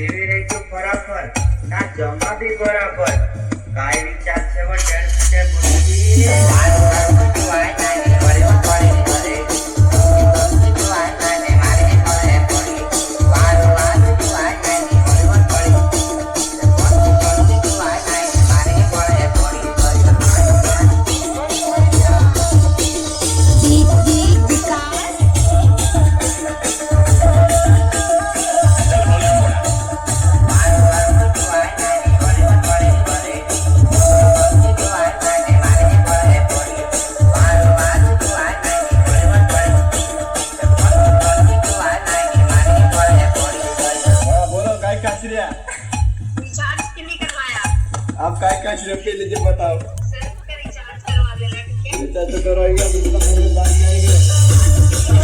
મેળવી રહી તો ફરાફર ના જમા બી બરાબર કાય વિચાર છે વટણ છે બુદ્ધિ વારું વારું તું આય નાને વરે પડે કરે તું આય નાને મારે પડે પડી વારું વારું તું આય નાને વરે પડે તું આય નાને મારે પડે પડી आप काय सिर्फ के लीजिए बताओ सर का रिचार्ज करवा देना ठीक है रिचार्ज तो करवाएगा दूसरा मेरे बात करेंगे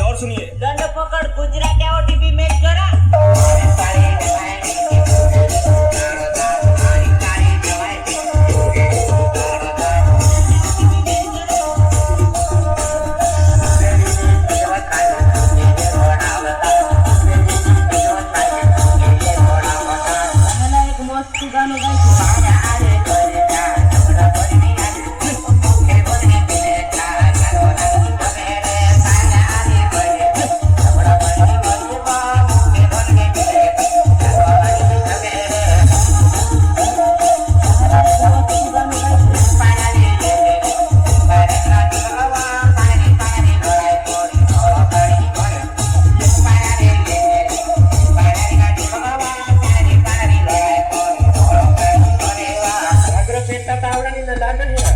और सुनिए दंड पकड़ गुजरात ओटीपी मेल करा एक मस्त गाणं આવડાની ના દાંડ